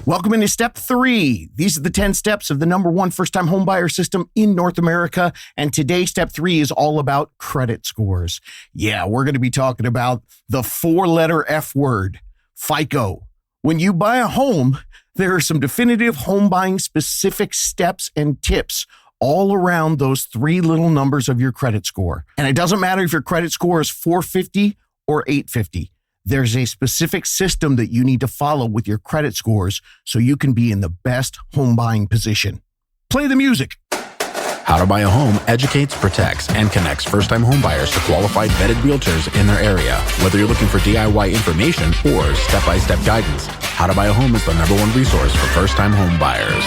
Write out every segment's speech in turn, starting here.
Welcome into step 3. These are the 10 steps of the #1 first-time homebuyer system in North America. And today, step 3 is all about credit scores. Yeah, we're going to be talking about the 4-letter F word, FICO. When you buy a home, there are some definitive home buying specific steps and tips all around those 3 little numbers of your credit score. And it doesn't matter if your credit score is 450 or 850. There's a specific system that you need to follow with your credit scores so you can be in the best home buying position. Play the music. How to Buy a Home educates, protects, and connects first-time homebuyers to qualified vetted realtors in their area. Whether you're looking for DIY information or step-by-step guidance, How to Buy a Home is the #1 resource for first-time homebuyers.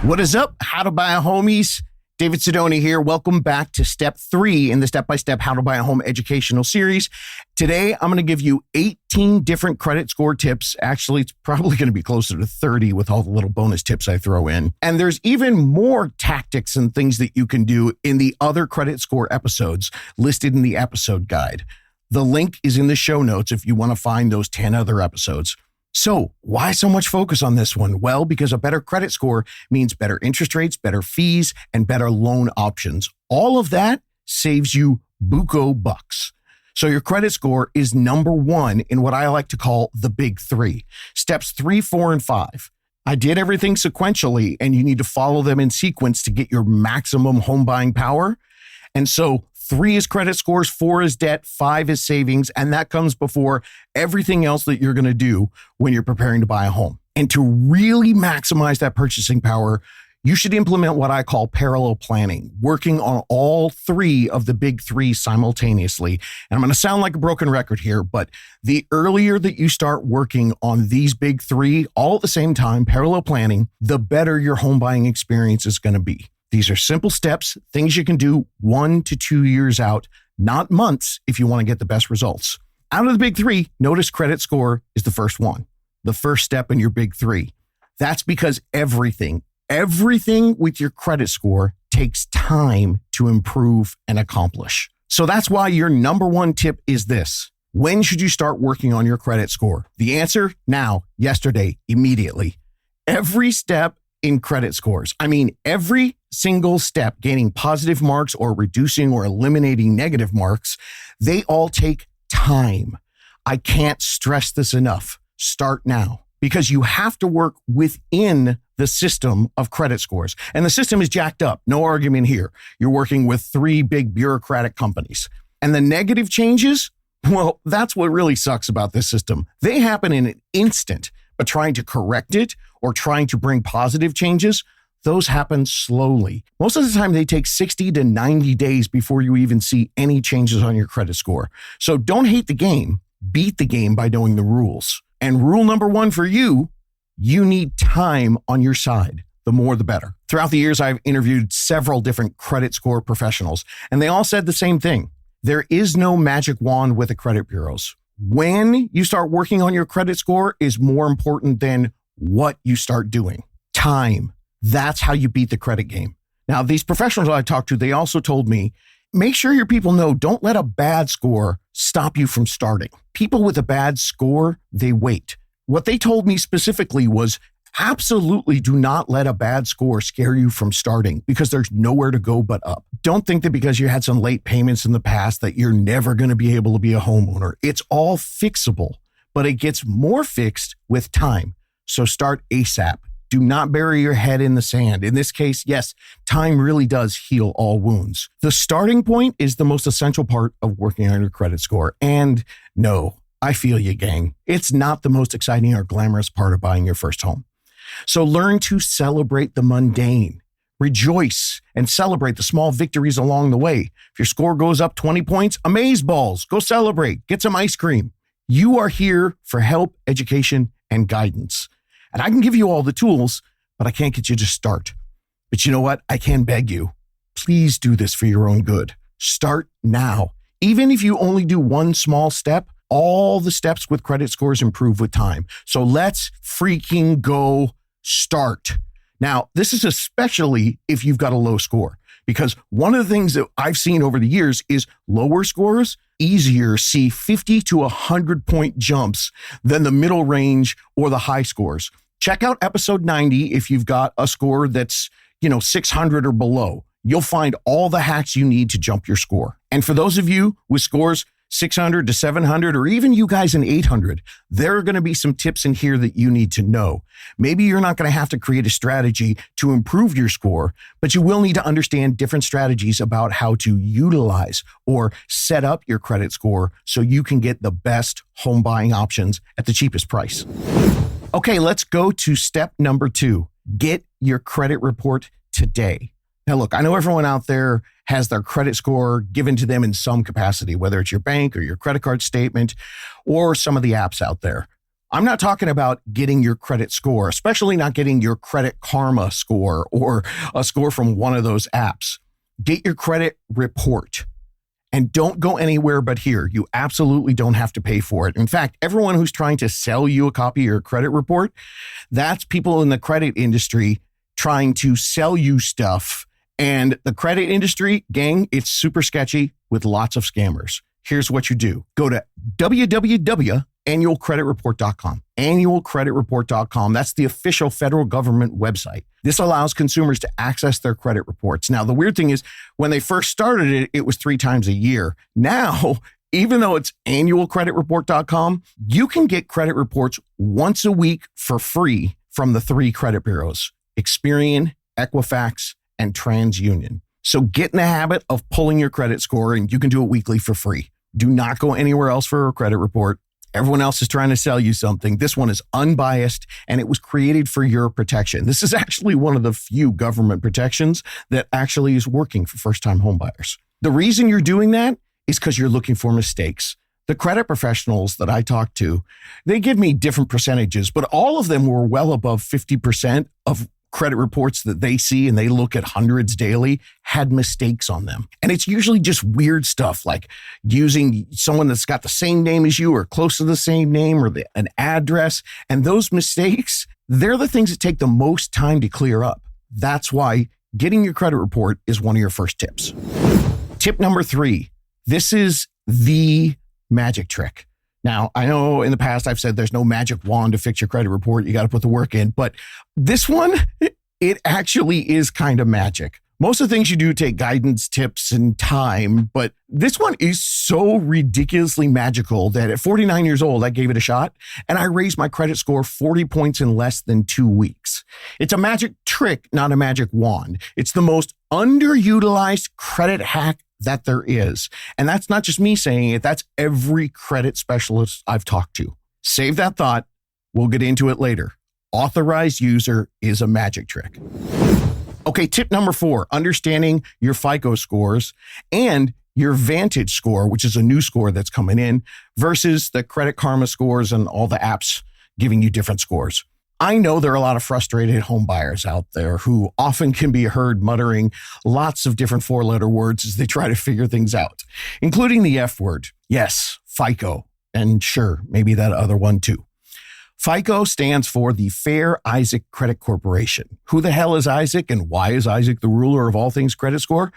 What is up, How to Buy a Homies? David Sidoni here. Welcome back to step 3 in the step-by-step How to Buy a Home educational series. Today, I'm going to give you 18 different credit score tips. Actually, it's probably going to be closer to 30 with all the little bonus tips I throw in. And there's even more tactics and things that you can do in the other credit score episodes listed in the episode guide. The link is in the show notes if you want to find those 10 other episodes. So why so much focus on this one? Well, because a better credit score means better interest rates, better fees, and better loan options. All of that saves you buco bucks. So your credit score is #1 in what I like to call the big 3. Steps 3, 4, and 5. I did everything sequentially, and you need to follow them in sequence to get your maximum home buying power. And so 3 is credit scores, 4 is debt, 5 is savings, and that comes before everything else that you're going to do when you're preparing to buy a home. And to really maximize that purchasing power, you should implement what I call parallel planning, working on all 3 of the big 3 simultaneously. And I'm going to sound like a broken record here, but the earlier that you start working on these big 3 all at the same time, parallel planning, the better your home buying experience is going to be. These are simple steps, things you can do 1 to 2 years out, not months if you want to get the best results. Out of the big 3, notice credit score is the first one, the first step in your big 3. That's because everything with your credit score takes time to improve and accomplish. So that's why your #1 tip is this. When should you start working on your credit score? The answer, now, yesterday, immediately. Every step in credit scores, every single step, gaining positive marks or reducing or eliminating negative marks, they all take time. I can't stress this enough. Start now, because you have to work within the system of credit scores. And the system is jacked up. No argument here. You're working with 3 big bureaucratic companies. And the negative changes, well, that's what really sucks about this system. They happen in an instant, but trying to correct it or trying to bring positive changes, those happen slowly. Most of the time, they take 60 to 90 days before you even see any changes on your credit score. So don't hate the game. Beat the game by knowing the rules. And rule #1 for you, you need time on your side. The more, the better. Throughout the years, I've interviewed several different credit score professionals, and they all said the same thing. There is no magic wand with the credit bureaus. When you start working on your credit score is more important than what you start doing. Time. That's how you beat the credit game. Now, these professionals I talked to, they also told me, make sure your people know, don't let a bad score stop you from starting. People with a bad score, they wait. What they told me specifically was, absolutely do not let a bad score scare you from starting, because there's nowhere to go but up. Don't think that because you had some late payments in the past that you're never going to be able to be a homeowner. It's all fixable, but it gets more fixed with time. So start ASAP. Do not bury your head in the sand. In this case, yes, time really does heal all wounds. The starting point is the most essential part of working on your credit score. And no, I feel you, gang. It's not the most exciting or glamorous part of buying your first home. So learn to celebrate the mundane. Rejoice and celebrate the small victories along the way. If your score goes up 20 points, amazeballs. Go celebrate. Get some ice cream. You are here for help, education, and guidance. And I can give you all the tools, but I can't get you to start. But you know what? I can beg you. Please do this for your own good. Start now. Even if you only do one small step, all the steps with credit scores improve with time. So let's freaking go start. Now, this is especially if you've got a low score, because one of the things that I've seen over the years is lower scores, easier see 50 to 100 point jumps than the middle range or the high scores. Check out episode 90 if you've got a score that's, 600 or below. You'll find all the hacks you need to jump your score. And for those of you with scores 600 to 700, or even you guys in 800, there are going to be some tips in here that you need to know. Maybe you're not going to have to create a strategy to improve your score, but you will need to understand different strategies about how to utilize or set up your credit score so you can get the best home buying options at the cheapest price. Okay, let's go to step number 2. Get your credit report today. Now, look, I know everyone out there has their credit score given to them in some capacity, whether it's your bank or your credit card statement or some of the apps out there. I'm not talking about getting your credit score, especially not getting your Credit Karma score or a score from one of those apps. Get your credit report. And don't go anywhere but here. You absolutely don't have to pay for it. In fact, everyone who's trying to sell you a copy of your credit report, that's people in the credit industry trying to sell you stuff. And the credit industry, gang, it's super sketchy with lots of scammers. Here's what you do. Go to www.annualcreditreport.com. Annualcreditreport.com. That's the official federal government website. This allows consumers to access their credit reports. Now, the weird thing is, when they first started it, it was 3 times a year. Now, even though it's annualcreditreport.com, you can get credit reports once a week for free from the 3 credit bureaus: Experian, Equifax, and TransUnion. So get in the habit of pulling your credit score, and you can do it weekly for free. Do not go anywhere else for a credit report. Everyone else is trying to sell you something. This one is unbiased, and it was created for your protection. This is actually one of the few government protections that actually is working for first-time homebuyers. The reason you're doing that is because you're looking for mistakes. The credit professionals that I talk to, they give me different percentages, but all of them were well above 50% of credit reports that they see, and they look at hundreds daily, had mistakes on them. And it's usually just weird stuff like using someone that's got the same name as you or close to the same name or an address. And those mistakes, they're the things that take the most time to clear up. That's why getting your credit report is one of your first tips. Tip number 3. This is the magic trick. Now, I know in the past I've said there's no magic wand to fix your credit report. You got to put the work in. But this one, it actually is kind of magic. Most of the things you do take guidance, tips, and time. But this one is so ridiculously magical that at 49 years old, I gave it a shot. And I raised my credit score 40 points in less than 2 weeks. It's a magic trick, not a magic wand. It's the most underutilized credit hack that there is. And that's not just me saying it. That's every credit specialist I've talked to. Save that thought. We'll get into it later. Authorized User is a magic trick. Okay, tip number 4, understanding your FICO scores and your Vantage score, which is a new score that's coming in, versus the Credit Karma scores and all the apps giving you different scores. I know there are a lot of frustrated home buyers out there who often can be heard muttering lots of different 4-letter words as they try to figure things out, including the F word. Yes, FICO. And sure, maybe that other one too. FICO stands for the Fair Isaac Credit Corporation. Who the hell is Isaac, and why is Isaac the ruler of all things credit score?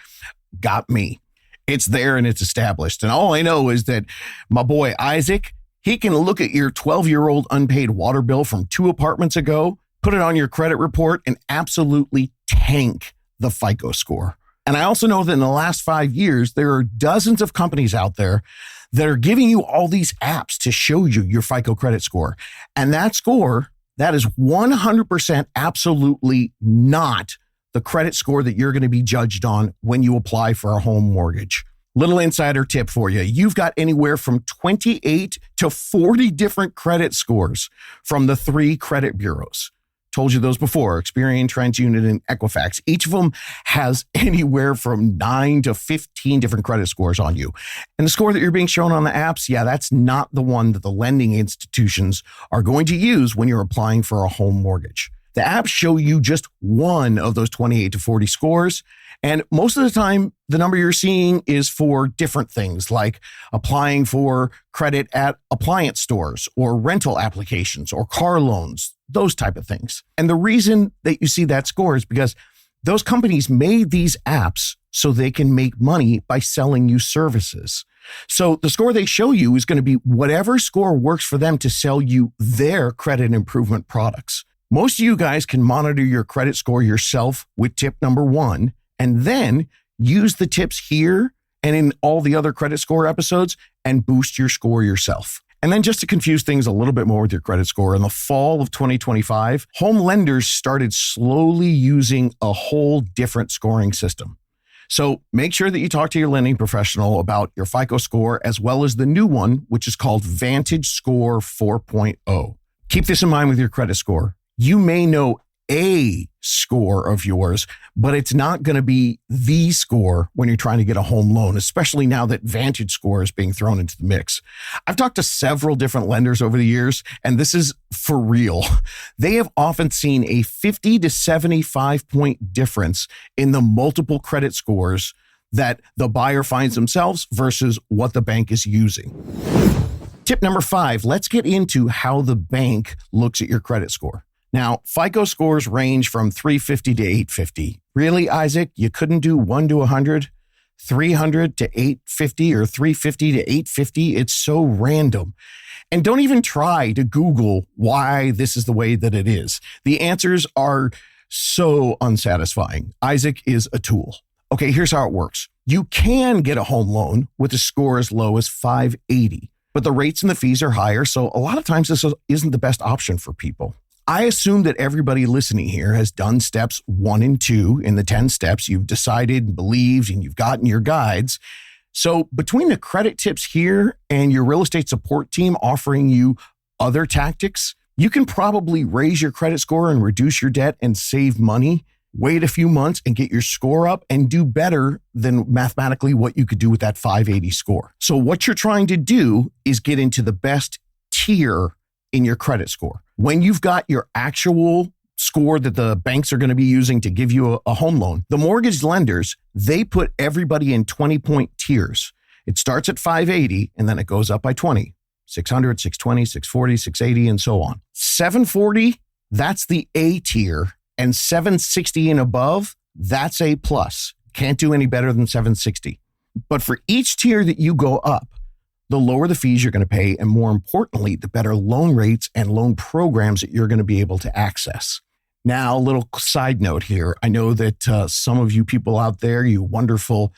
Got me. It's there and it's established. And all I know is that my boy Isaac, he can look at your 12-year-old unpaid water bill from 2 apartments ago, put it on your credit report, and absolutely tank the FICO score. And I also know that in the last 5 years, there are dozens of companies out there that are giving you all these apps to show you your FICO credit score. And that score, that is 100% absolutely not the credit score that you're going to be judged on when you apply for a home mortgage. Little insider tip for you. You've got anywhere from 28 to 40 different credit scores from the 3 credit bureaus. Told you those before: Experian, TransUnion, and Equifax. Each of them has anywhere from 9 to 15 different credit scores on you. And the score that you're being shown on the apps, yeah, that's not the one that the lending institutions are going to use when you're applying for a home mortgage. The apps show you just one of those 28 to 40 scores. And most of the time, the number you're seeing is for different things, like applying for credit at appliance stores or rental applications or car loans, those type of things. And the reason that you see that score is because those companies made these apps so they can make money by selling you services. So the score they show you is going to be whatever score works for them to sell you their credit improvement products. Most of you guys can monitor your credit score yourself with tip number 1, and then use the tips here and in all the other credit score episodes and boost your score yourself. And then just to confuse things a little bit more with your credit score, in the fall of 2025, home lenders started slowly using a whole different scoring system. So make sure that you talk to your lending professional about your FICO score, as well as the new one, which is called Vantage Score 4.0. Keep this in mind with your credit score. You may know a score of yours, but it's not going to be the score when you're trying to get a home loan, especially now that Vantage Score is being thrown into the mix. I've talked to several different lenders over the years, and this is for real. They have often seen a 50 to 75 point difference in the multiple credit scores that the buyer finds themselves versus what the bank is using. Tip number 5, let's get into how the bank looks at your credit score. Now, FICO scores range from 350 to 850. Really, Isaac, you couldn't do 1 to 100, 300 to 850, or 350 to 850? It's so random. And don't even try to Google why this is the way that it is. The answers are so unsatisfying. Isaac is a tool. Okay, here's how it works. You can get a home loan with a score as low as 580, but the rates and the fees are higher, so a lot of times this isn't the best option for people. I assume that everybody listening here has done steps 1 and 2 in the 10 steps. You've decided and believed, and you've gotten your guides. So between the credit tips here and your real estate support team offering you other tactics, you can probably raise your credit score and reduce your debt and save money. Wait a few months and get your score up and do better than mathematically what you could do with that 580 score. So what you're trying to do is get into the best tier in your credit score. When you've got your actual score that the banks are going to be using to give you a home loan, the mortgage lenders, they put everybody in 20-point tiers. It starts at 580 and then it goes up by 20, 600, 620, 640, 680, and so on. 740, that's the A tier, and 760 and above, that's A plus. Can't do any better than 760. But for each tier that you go up, the lower the fees you're going to pay, and more importantly, the better loan rates and loan programs that you're going to be able to access. Now, a little side note here. I know that some of you people out there, you wonderful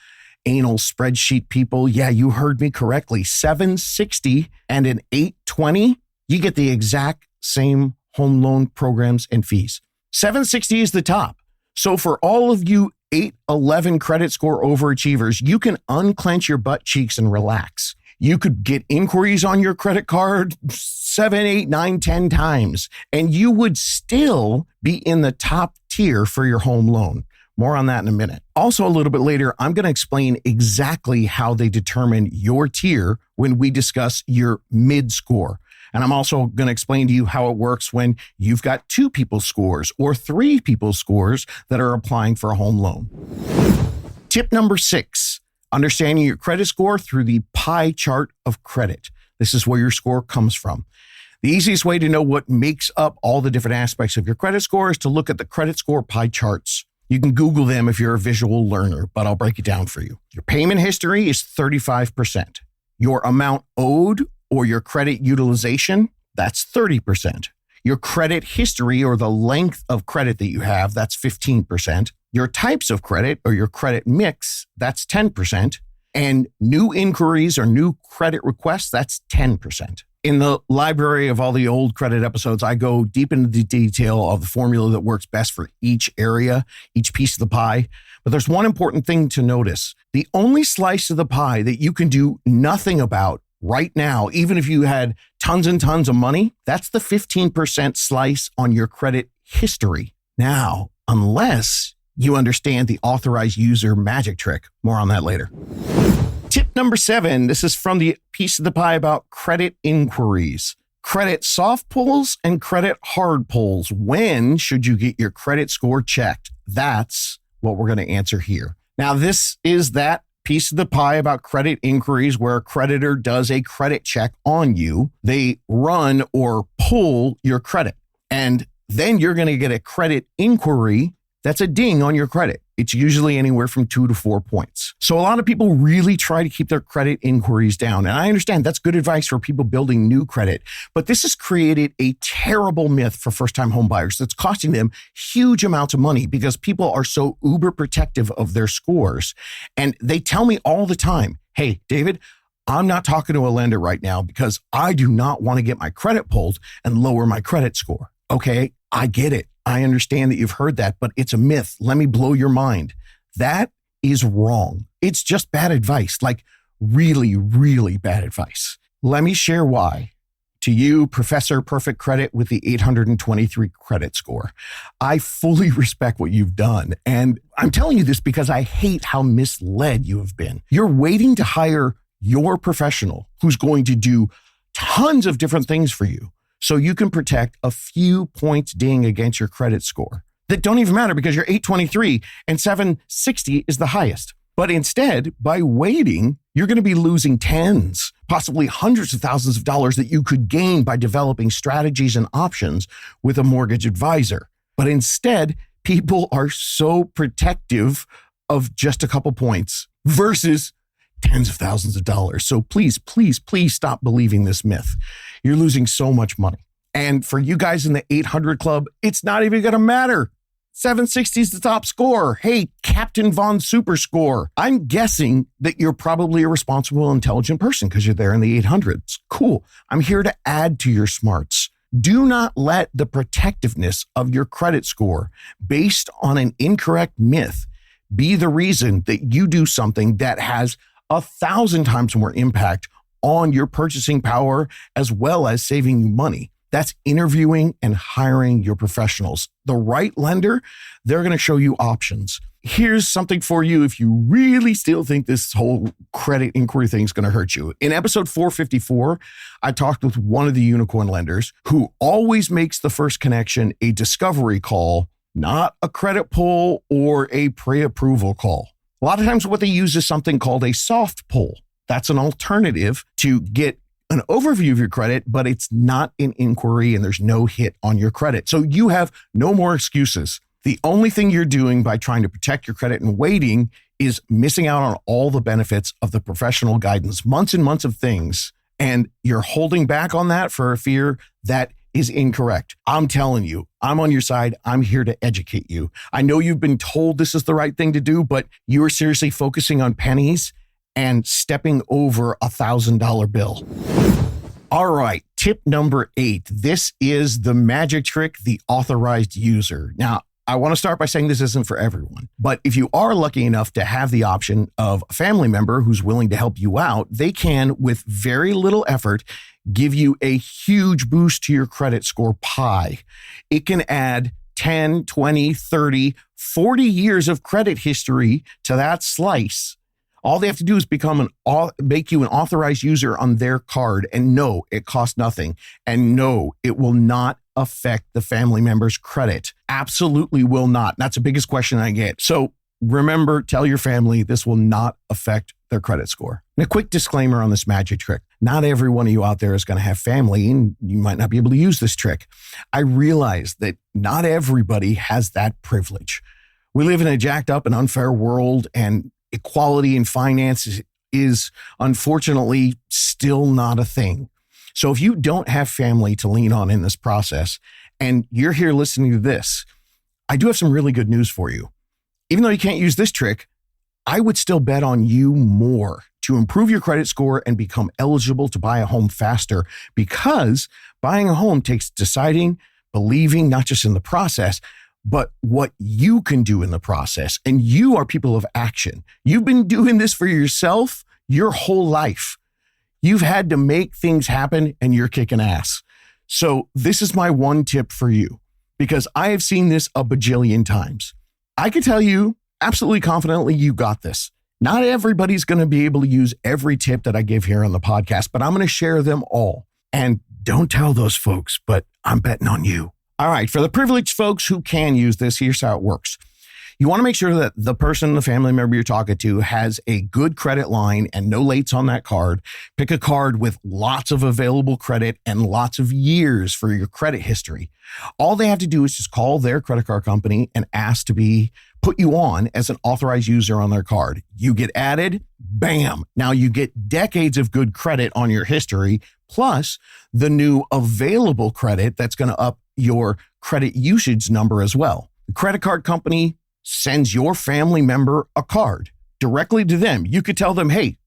anal spreadsheet people, yeah, you heard me correctly. 760 and an 820, you get the exact same home loan programs and fees. 760 is the top. So for all of you 811 credit score overachievers, you can unclench your butt cheeks and relax. You could get inquiries on your credit card 7, 8, 9, 10 times, and you would still be in the top tier for your home loan. More on that in a minute. Also, a little bit later, I'm going to explain exactly how they determine your tier when we discuss your mid score. And I'm also going to explain to you how it works when you've got 2 people's scores or 3 people's scores that are applying for a home loan. Tip number 6. Understanding your credit score through the pie chart of credit. This is where your score comes from. The easiest way to know what makes up all the different aspects of your credit score is to look at the credit score pie charts. You can Google them if you're a visual learner, but I'll break it down for you. Your payment history is 35%. Your amount owed or your credit utilization, that's 30%. Your credit history or the length of credit that you have, that's 15%. Your types of credit or your credit mix, that's 10%. And new inquiries or new credit requests, that's 10%. In the library of all the old credit episodes, I go deep into the detail of the formula that works best for each area, each piece of the pie. But there's one important thing to notice. The only slice of the pie that you can do nothing about right now, even if you had tons and tons of money, that's the 15% slice on your credit history. Now, unless you understand the authorized user magic trick. More on that later. Tip number 7. This is from the piece of the pie about credit inquiries. Credit soft pulls and credit hard pulls. When should you get your credit score checked? That's what we're going to answer here. Now, this is that piece of the pie about credit inquiries where a creditor does a credit check on you. They run or pull your credit, and then you're going to get a credit inquiry. That's a ding on your credit. It's usually anywhere from 2 to 4 points. So a lot of people really try to keep their credit inquiries down. And I understand that's good advice for people building new credit, but this has created a terrible myth for first-time home buyers that's costing them huge amounts of money because people are so uber protective of their scores. And they tell me all the time, hey, David, I'm not talking to a lender right now because I do not want to get my credit pulled and lower my credit score. Okay, I get it. I understand that you've heard that, but it's a myth. Let me blow your mind. That is wrong. It's just bad advice, like really, really bad advice. Let me share why. To you, Professor Perfect Credit with the 823 credit score. I fully respect what you've done. And I'm telling you this because I hate how misled you have been. You're waiting to hire your professional who's going to do tons of different things for you, so you can protect a few points ding against your credit score that don't even matter because you're 823 and 760 is the highest. But instead, by waiting, you're going to be losing tens, possibly hundreds of thousands of dollars that you could gain by developing strategies and options with a mortgage advisor. But instead, people are so protective of just a couple points versus tens of thousands of dollars. So please, please, please stop believing this myth. You're losing so much money. And for you guys in the 800 club, it's not even going to matter. 760 is the top score. Hey, Captain Von Super Score. I'm guessing that you're probably a responsible, intelligent person because you're there in the 800s. Cool. I'm here to add to your smarts. Do not let the protectiveness of your credit score based on an incorrect myth be the reason that you do something that has 1,000 times more impact on your purchasing power as well as saving you money. That's interviewing and hiring your professionals. The right lender, they're going to show you options. Here's something for you if you really still think this whole credit inquiry thing is going to hurt you. In episode 454, I talked with one of the unicorn lenders who always makes the first connection a discovery call, not a credit pull or a pre-approval call. A lot of times what they use is something called a soft pull. That's an alternative to get an overview of your credit, but it's not an inquiry and there's no hit on your credit. So you have no more excuses. The only thing you're doing by trying to protect your credit and waiting is missing out on all the benefits of the professional guidance, months and months of things. And you're holding back on that for a fear that is incorrect. I'm telling you, I'm on your side. I'm here to educate you. I know you've been told this is the right thing to do, but you are seriously focusing on pennies and stepping over $1,000 bill. All right, tip number 8. This is the magic trick, the authorized user. Now, I want to start by saying this isn't for everyone, but if you are lucky enough to have the option of a family member who's willing to help you out, they can, with very little effort, give you a huge boost to your credit score pie. It can add 10, 20, 30, 40 years of credit history to that slice. All they have to do is make you an authorized user on their card. And no, it costs nothing. And no, it will not affect the family member's credit. Absolutely will not. That's the biggest question I get. So remember, tell your family this will not affect their credit score. And a quick disclaimer on this magic trick. Not every one of you out there is going to have family and you might not be able to use this trick. I realize that not everybody has that privilege. We live in a jacked up and unfair world, and equality in finance is unfortunately still not a thing. So if you don't have family to lean on in this process and you're here listening to this, I do have some really good news for you. Even though you can't use this trick, I would still bet on you more to improve your credit score and become eligible to buy a home faster, because buying a home takes deciding, believing, not just in the process, but what you can do in the process. And you are people of action. You've been doing this for yourself your whole life. You've had to make things happen and you're kicking ass. So this is my one tip for you, because I have seen this a bajillion times. I can tell you absolutely confidently you got this. Not everybody's going to be able to use every tip that I give here on the podcast, but I'm going to share them all. And don't tell those folks, but I'm betting on you. All right, for the privileged folks who can use this, here's how it works. You want to make sure that the person, the family member you're talking to, has a good credit line and no lates on that card. Pick a card with lots of available credit and lots of years for your credit history. All they have to do is just call their credit card company and ask to be put you on as an authorized user on their card. You get added, bam. Now you get decades of good credit on your history, plus the new available credit that's going to up your credit usage number as well. The credit card company sends your family member a card directly to them. You could tell them, hey,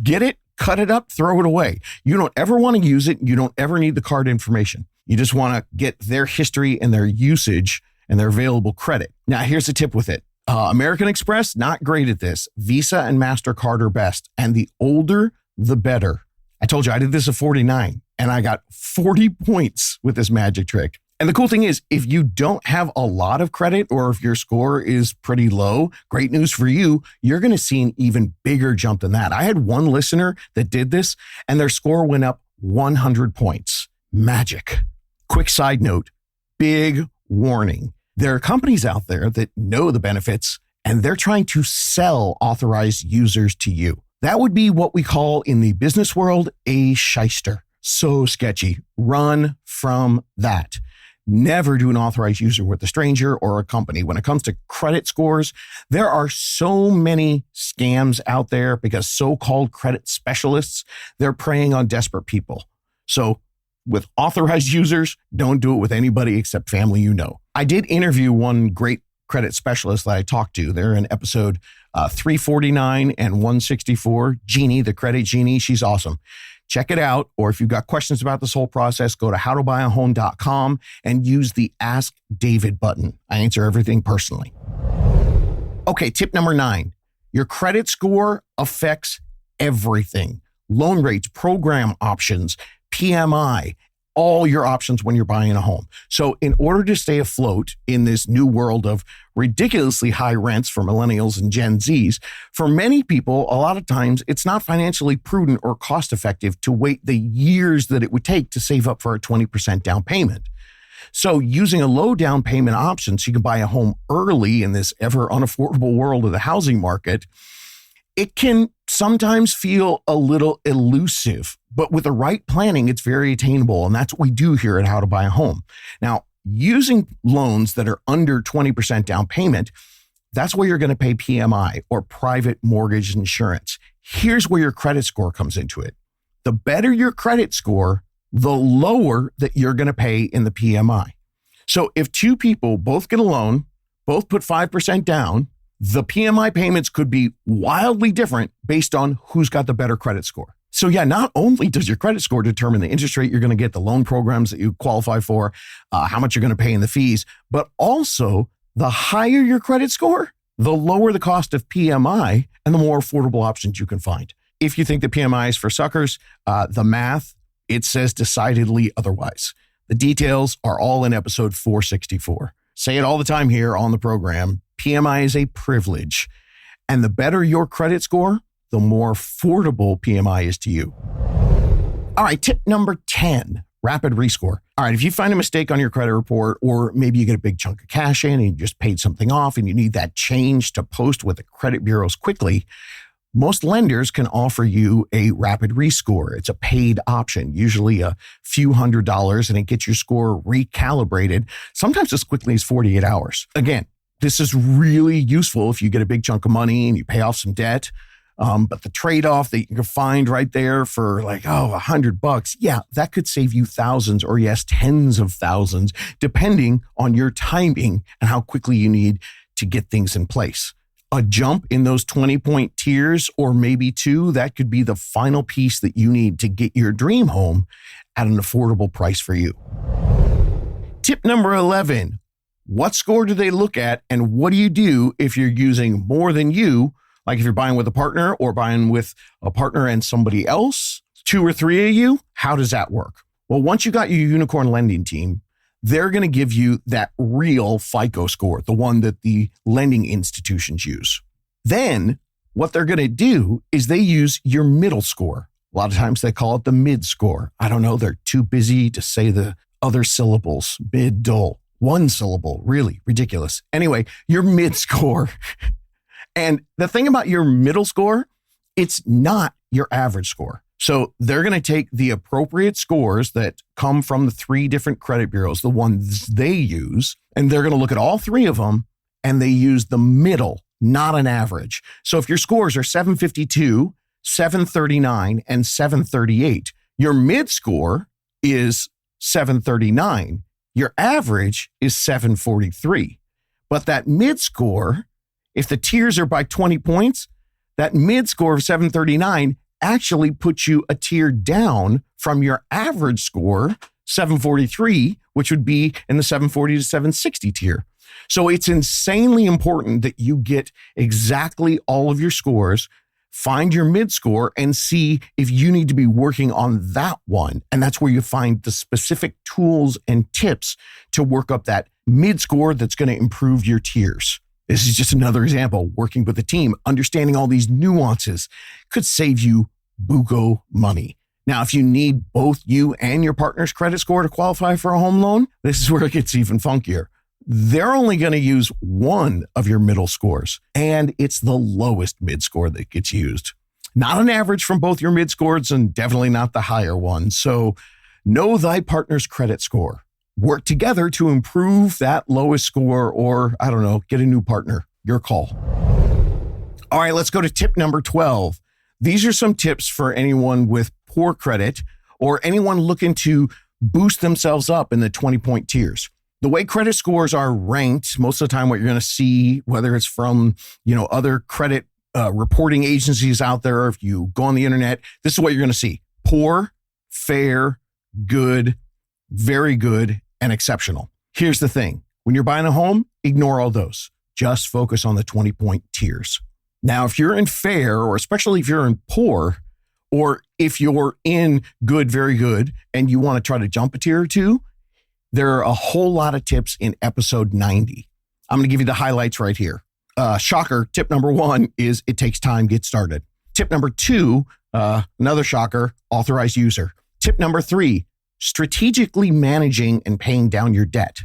get it, cut it up, throw it away. You don't ever want to use it. You don't ever need the card information. You just want to get their history and their usage and their available credit. Now, here's a tip with it. American Express, not great at this. Visa and MasterCard are best. And the older, the better. I told you I did this at 49 and I got 40 points with this magic trick. And the cool thing is, if you don't have a lot of credit or if your score is pretty low, great news for you, you're going to see an even bigger jump than that. I had one listener that did this and their score went up 100 points. Magic. Quick side note, big warning. There are companies out there that know the benefits and they're trying to sell authorized users to you. That would be what we call in the business world a shyster. So sketchy. Run from that. Never do an authorized user with a stranger or a company. When it comes to credit scores, there are so many scams out there because so-called credit specialists, they're preying on desperate people. So with authorized users, don't do it with anybody except family you know. I did interview one great credit specialist that I talked to. They're in episode 349 and 164. Jeannie, the credit genie, she's awesome. Check it out. Or if you've got questions about this whole process, go to howtobuyahome.com and use the Ask David button. I answer everything personally. Okay, tip number 9. Your credit score affects everything. Loan rates, program options, PMI, all your options when you're buying a home. So in order to stay afloat in this new world of ridiculously high rents for millennials and Gen Zs, for many people, a lot of times it's not financially prudent or cost effective to wait the years that it would take to save up for a 20% down payment. So using a low down payment option so you can buy a home early in this ever unaffordable world of the housing market, it can sometimes feel a little elusive, but with the right planning, it's very attainable. And that's what we do here at How to Buy a Home. Now, using loans that are under 20% down payment, that's where you're going to pay PMI or private mortgage insurance. Here's where your credit score comes into it. The better your credit score, the lower that you're going to pay in the PMI. So if two people both get a loan, both put 5% down, the PMI payments could be wildly different based on who's got the better credit score. So yeah, not only does your credit score determine the interest rate you're going to get, the loan programs that you qualify for, how much you're going to pay in the fees, but also the higher your credit score, the lower the cost of PMI and the more affordable options you can find. If you think the PMI is for suckers, the math, it says decidedly otherwise. The details are all in episode 464. Say it all the time here on the program. PMI is a privilege. And the better your credit score, the more affordable PMI is to you. All right, tip number 10, rapid rescore. All right, if you find a mistake on your credit report, or maybe you get a big chunk of cash in and you just paid something off and you need that change to post with the credit bureaus quickly, most lenders can offer you a rapid rescore. It's a paid option, usually a few $100s, and it gets your score recalibrated, sometimes as quickly as 48 hours. Again, this is really useful if you get a big chunk of money and you pay off some debt. But the trade-off that you can find right there for like, $100, yeah, that could save you thousands or yes, tens of thousands, depending on your timing and how quickly you need to get things in place. A jump in those 20-point tiers or maybe 2, that could be the final piece that you need to get your dream home at an affordable price for you. Tip number 11, what score do they look at and what do you do if you're using more than you? Like if you're buying with a partner or buying with a partner and somebody else, 2 or 3 of you, how does that work? Well, once you got your unicorn lending team, they're going to give you that real FICO score, the one that the lending institutions use. Then what they're going to do is they use your middle score. A lot of times they call it the mid score. I don't know. They're too busy to say the other syllables, mid, dull. One syllable, really ridiculous. Anyway, your mid score. And the thing about your middle score, it's not your average score. So they're going to take the appropriate scores that come from the 3 different credit bureaus, the ones they use, and they're going to look at all 3 of them, and they use the middle, not an average. So if your scores are 752, 739, and 738, your mid score is 739. Your average is 743. But that mid score, if the tiers are by 20 points, that mid score of 739 actually puts you a tier down from your average score, 743, which would be in the 740 to 760 tier. So it's insanely important that you get exactly all of your scores, find your mid score, and see if you need to be working on that one. And that's where you find the specific tools and tips to work up that mid score that's going to improve your tiers. This is just another example. Working with a team, understanding all these nuances could save you buco money. Now, if you need both you and your partner's credit score to qualify for a home loan, this is where it gets even funkier. They're only going to use one of your middle scores, and it's the lowest mid score that gets used. Not an average from both your mid scores, and definitely not the higher one. So know thy partner's credit score. Work together to improve that lowest score, or, I don't know, get a new partner. Your call. All right, let's go to tip number 12. These are some tips for anyone with poor credit or anyone looking to boost themselves up in the 20-point tiers. The way credit scores are ranked, most of the time what you're going to see, whether it's from, other credit reporting agencies out there, or if you go on the internet, this is what you're going to see. Poor, fair, good, very good, and exceptional. Here's the thing. When you're buying a home, ignore all those. Just focus on the 20-point tiers. Now, if you're in fair, or especially if you're in poor, or if you're in good, very good, and you want to try to jump a tier or two, there are a whole lot of tips in episode 90. I'm going to give you the highlights right here. Shocker, tip number 1 is it takes time, get started. Tip number 2, another shocker, authorized user. Tip number 3, strategically managing and paying down your debt.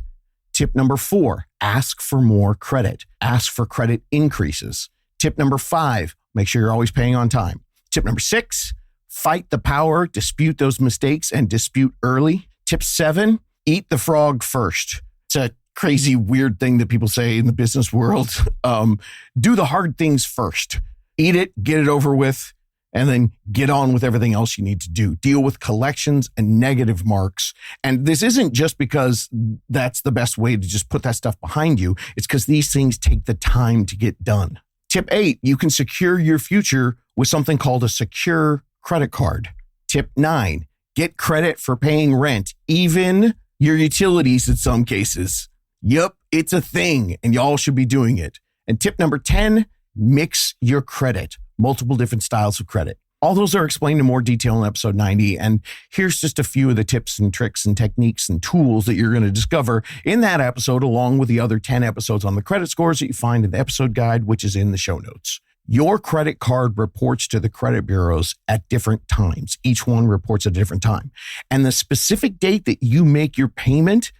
Tip number 4, ask for more credit. Ask for credit increases. Tip number 5, make sure you're always paying on time. Tip number 6, fight the power, dispute those mistakes, and dispute early. Tip 7, eat the frog first. It's a crazy, weird thing that people say in the business world. Do the hard things first. Eat it, get it over with, and then get on with everything else you need to do. Deal with collections and negative marks. And this isn't just because that's the best way to just put that stuff behind you. It's because these things take the time to get done. Tip 8, you can secure your future with something called a secure credit card. Tip 9, get credit for paying rent, even your utilities in some cases. Yep, it's a thing, and y'all should be doing it. And tip number 10, mix your credit, multiple different styles of credit. All those are explained in more detail in episode 90, and here's just a few of the tips and tricks and techniques and tools that you're going to discover in that episode, along with the other 10 episodes on the credit scores that you find in the episode guide, which is in the show notes. Your credit card reports to the credit bureaus at different times. Each one reports at a different time. And the specific date that you make your payment,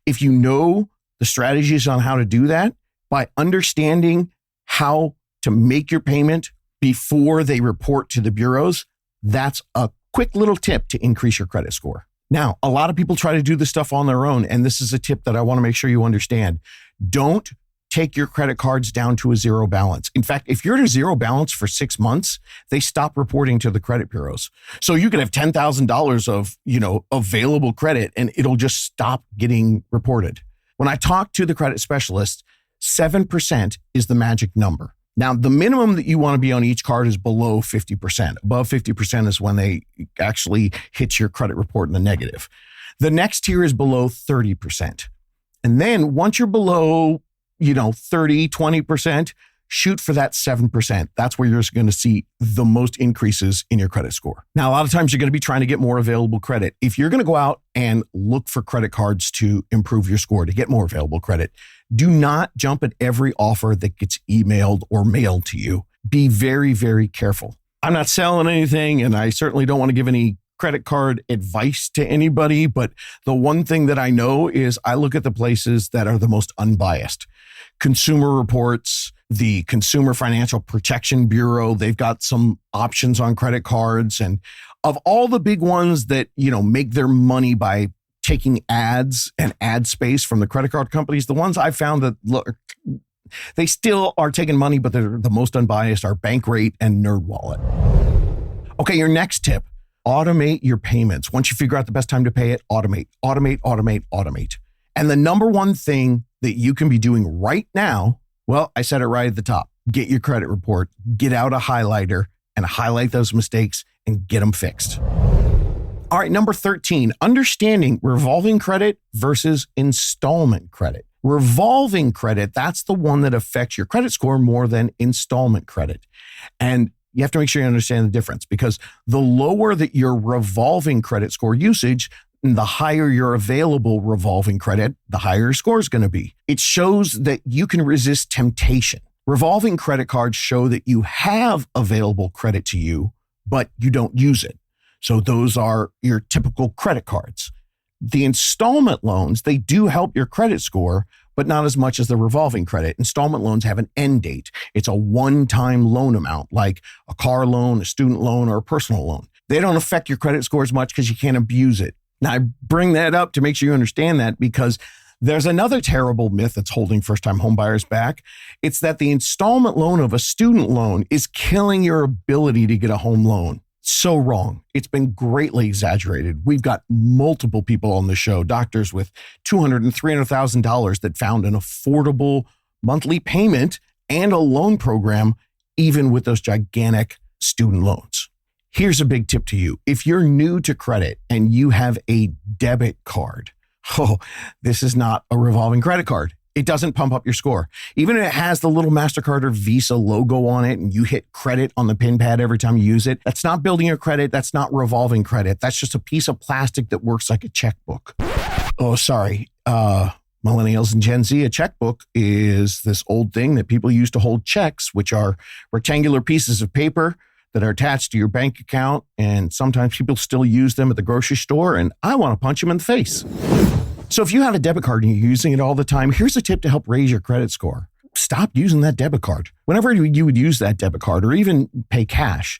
if you know the strategies on how to do that, by understanding how to make your payment before they report to the bureaus, that's a quick little tip to increase your credit score. Now, a lot of people try to do this stuff on their own, and this is a tip that I want to make sure you understand. Don't take your credit cards down to a zero balance. In fact, if you're at a zero balance for 6 months, they stop reporting to the credit bureaus. So you could have $10,000 of, available credit, and it'll just stop getting reported. When I talk to the credit specialist, 7% is the magic number. Now, the minimum that you want to be on each card is below 50%. Above 50% is when they actually hit your credit report in the negative. The next tier is below 30%. And then once you're below 30, 20%, shoot for that 7%. That's where you're going to see the most increases in your credit score. Now, a lot of times you're going to be trying to get more available credit. If you're going to go out and look for credit cards to improve your score, to get more available credit, do not jump at every offer that gets emailed or mailed to you. Be very, very careful. I'm not selling anything, and I certainly don't want to give any credit card advice to anybody, but the one thing that I know is I look at the places that are the most unbiased. Consumer Reports, the Consumer Financial Protection Bureau, they've got some options on credit cards. And of all the big ones that, make their money by taking ads and ad space from the credit card companies, the ones I've found that look, they still are taking money, but they're the most unbiased are Bankrate and NerdWallet. Okay, your next tip, automate your payments. Once you figure out the best time to pay it, automate. And the number one thing that you can be doing right now, well, I said it right at the top. Get your credit report, get out a highlighter and highlight those mistakes and get them fixed. All right, number 13, understanding revolving credit versus installment credit. Revolving credit, that's the one that affects your credit score more than installment credit. And you have to make sure you understand the difference, because the lower that your revolving credit score usage, the higher your available revolving credit, the higher your score is going to be. It shows that you can resist temptation. Revolving credit cards show that you have available credit to you, but you don't use it. So those are your typical credit cards. The installment loans, they do help your credit score, but not as much as the revolving credit. Installment loans have an end date. It's a one-time loan amount, like a car loan, a student loan, or a personal loan. They don't affect your credit score as much because you can't abuse it. Now, I bring that up to make sure you understand that, because there's another terrible myth that's holding first-time homebuyers back. It's that the installment loan of a student loan is killing your ability to get a home loan. So wrong. It's been greatly exaggerated. We've got multiple people on the show, doctors with $200,000 and $300,000 that found an affordable monthly payment and a loan program, even with those gigantic student loans. Here's a big tip to you. If you're new to credit and you have a debit card, this is not a revolving credit card. It doesn't pump up your score. Even if it has the little MasterCard or Visa logo on it and you hit credit on the pin pad every time you use it, that's not building your credit. That's not revolving credit. That's just a piece of plastic that works like a checkbook. Oh, sorry. Millennials and Gen Z, a checkbook is this old thing that people use to hold checks, which are rectangular pieces of paper that are attached to your bank account. And sometimes people still use them at the grocery store, and I want to punch them in the face. So if you have a debit card and you're using it all the time, here's a tip to help raise your credit score. Stop using that debit card. Whenever you would use that debit card or even pay cash,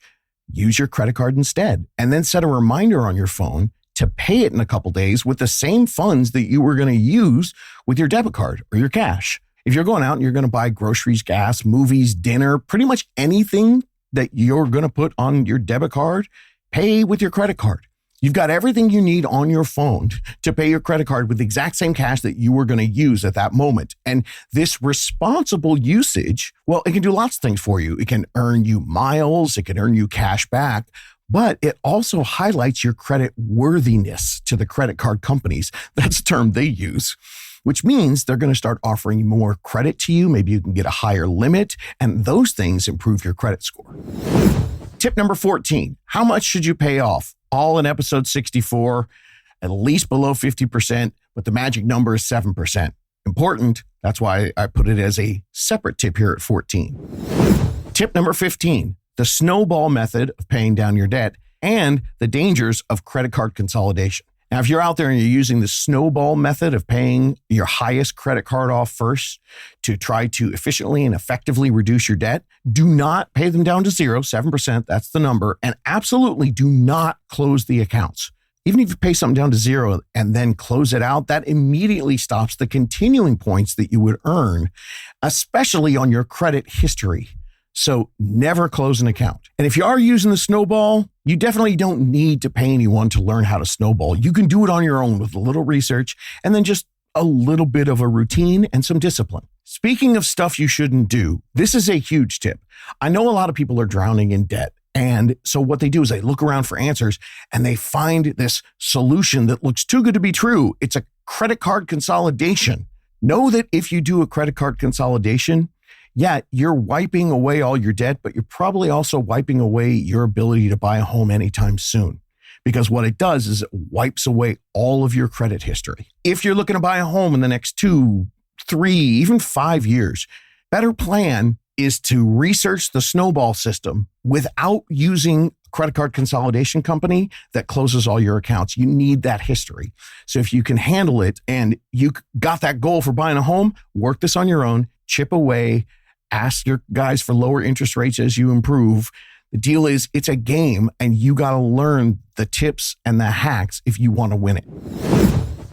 use your credit card instead, and then set a reminder on your phone to pay it in a couple days with the same funds that you were going to use with your debit card or your cash. If you're going out and you're going to buy groceries, gas, movies, dinner, pretty much anything that you're going to put on your debit card, pay with your credit card. You've got everything you need on your phone to pay your credit card with the exact same cash that you were going to use at that moment. And this responsible usage, well, it can do lots of things for you. It can earn you miles. It can earn you cash back. But it also highlights your credit worthiness to the credit card companies. That's the term they use, which means they're going to start offering more credit to you. Maybe you can get a higher limit, and those things improve your credit score. Tip number 14, how much should you pay off? All in episode 64, at least below 50%, but the magic number is 7%. Important, that's why I put it as a separate tip here at 14. Tip number 15, the snowball method of paying down your debt and the dangers of credit card consolidation. Now, if you're out there and you're using the snowball method of paying your highest credit card off first to try to efficiently and effectively reduce your debt, do not pay them down to zero, 7%, that's the number, and absolutely do not close the accounts. Even if you pay something down to zero and then close it out, that immediately stops the continuing points that you would earn, especially on your credit history. So never close an account. And if you are using the snowball, you definitely don't need to pay anyone to learn how to snowball. You can do it on your own with a little research and then just a little bit of a routine and some discipline. Speaking of stuff you shouldn't do, this is a huge tip. I know a lot of people are drowning in debt. And so what they do is they look around for answers and they find this solution that looks too good to be true. It's a credit card consolidation. Know that if you do a credit card consolidation, yeah, you're wiping away all your debt, but you're probably also wiping away your ability to buy a home anytime soon. Because what it does is it wipes away all of your credit history. If you're looking to buy a home in the next 2, 3, even 5 years, better plan is to research the snowball system without using credit card consolidation company that closes all your accounts. You need that history. So if you can handle it and you got that goal for buying a home, work this on your own, chip away, ask your guys for lower interest rates as you improve. The deal is it's a game and you got to learn the tips and the hacks if you want to win it.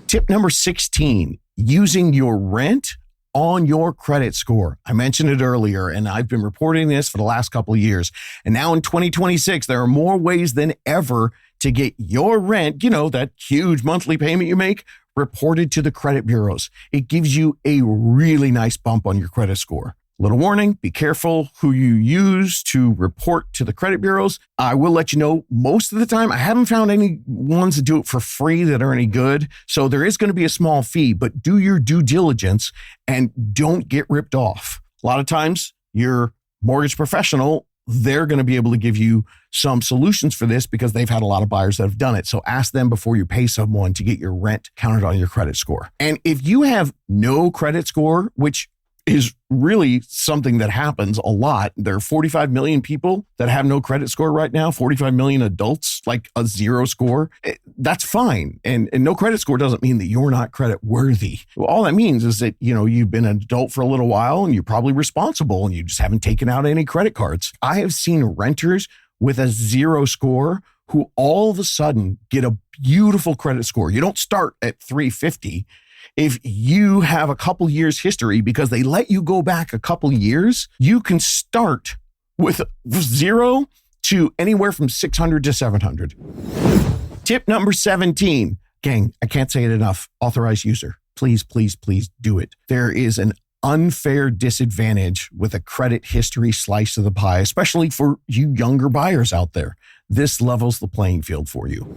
Tip number 16, using your rent on your credit score. I mentioned it earlier, and I've been reporting this for the last couple of years. And now in 2026, there are more ways than ever to get your rent, that huge monthly payment you make, reported to the credit bureaus. It gives you a really nice bump on your credit score. Little warning, be careful who you use to report to the credit bureaus. I will let you know most of the time, I haven't found any ones that do it for free that are any good. So there is going to be a small fee, but do your due diligence and don't get ripped off. A lot of times your mortgage professional, they're going to be able to give you some solutions for this because they've had a lot of buyers that have done it. So ask them before you pay someone to get your rent counted on your credit score. And if you have no credit score, which is really something that happens a lot. There are 45 million people that have no credit score right now, 45 million adults, like a zero score. That's fine. And no credit score doesn't mean that you're not credit worthy. All that means is that, you've been an adult for a little while and you're probably responsible and you just haven't taken out any credit cards. I have seen renters with a zero score who all of a sudden get a beautiful credit score. You don't start at 350. If you have a couple years history, because they let you go back a couple years, you can start with 0 to anywhere from 600 to 700. Tip number 17, gang, I can't say it enough. Authorized user. Please, please, please do it. There is an unfair disadvantage with a credit history slice of the pie, especially for you younger buyers out there. This levels the playing field for you.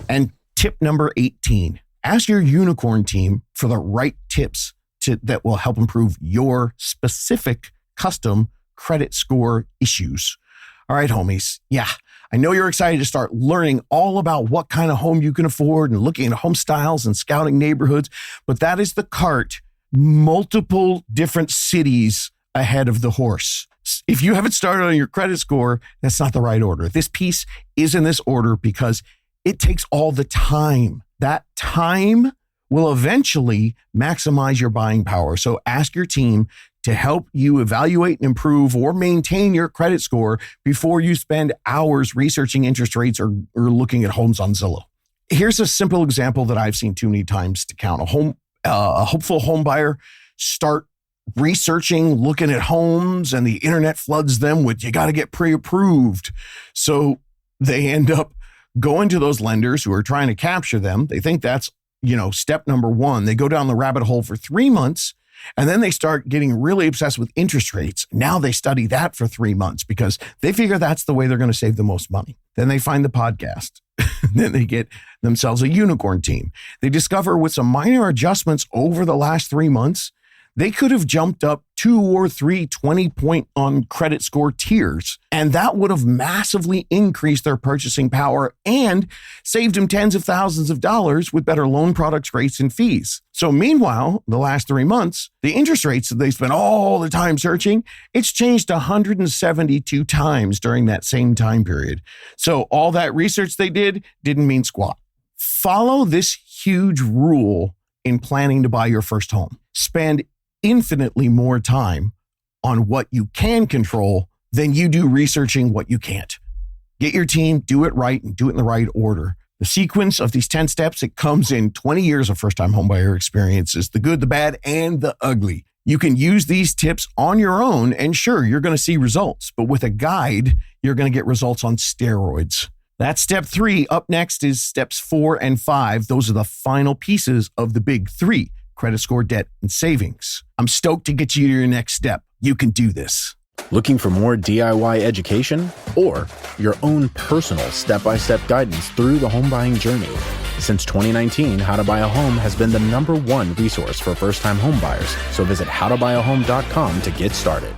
And tip number 18. Ask your unicorn team for the right tips that will help improve your specific custom credit score issues. All right, homies. Yeah, I know you're excited to start learning all about what kind of home you can afford and looking at home styles and scouting neighborhoods, but that is the cart multiple different cities ahead of the horse. If you haven't started on your credit score, that's not the right order. This piece is in this order because it takes all the time. That time will eventually maximize your buying power. So ask your team to help you evaluate and improve or maintain your credit score before you spend hours researching interest rates or looking at homes on Zillow. Here's a simple example that I've seen too many times to count. A hopeful home buyer start researching, looking at homes, and the internet floods them with, you got to get pre-approved. So they end up going to those lenders who are trying to capture them. They think that's, step number one. They go down the rabbit hole for 3 months, and then they start getting really obsessed with interest rates. Now they study that for 3 months because they figure that's the way they're going to save the most money. Then they find the podcast. Then they get themselves a unicorn team. They discover with some minor adjustments over the last 3 months, they could have jumped up 2 or 3 20-point on credit score tiers. And that would have massively increased their purchasing power and saved them tens of thousands of dollars with better loan products, rates, and fees. So meanwhile, the last 3 months, the interest rates that they spent all the time searching, it's changed 172 times during that same time period. So all that research they did didn't mean squat. Follow this huge rule in planning to buy your first home. Spend infinitely more time on what you can control than you do researching what you can't. Get your team, do it right, and do it in the right order. The sequence of these 10 steps, it comes in 20 years of first-time homebuyer experiences, the good, the bad, and the ugly. You can use these tips on your own, and sure, you're going to see results, but with a guide, you're going to get results on steroids. That's step 3. Up next is steps 4 and 5. Those are the final pieces of the big 3. Credit score, debt, and savings. I'm stoked to get you to your next step. You can do this. Looking for more DIY education or your own personal step-by-step guidance through the home buying journey? Since 2019, How to Buy a Home has been the #1 resource for first-time home buyers. So visit howtobuyaHome.com to get started.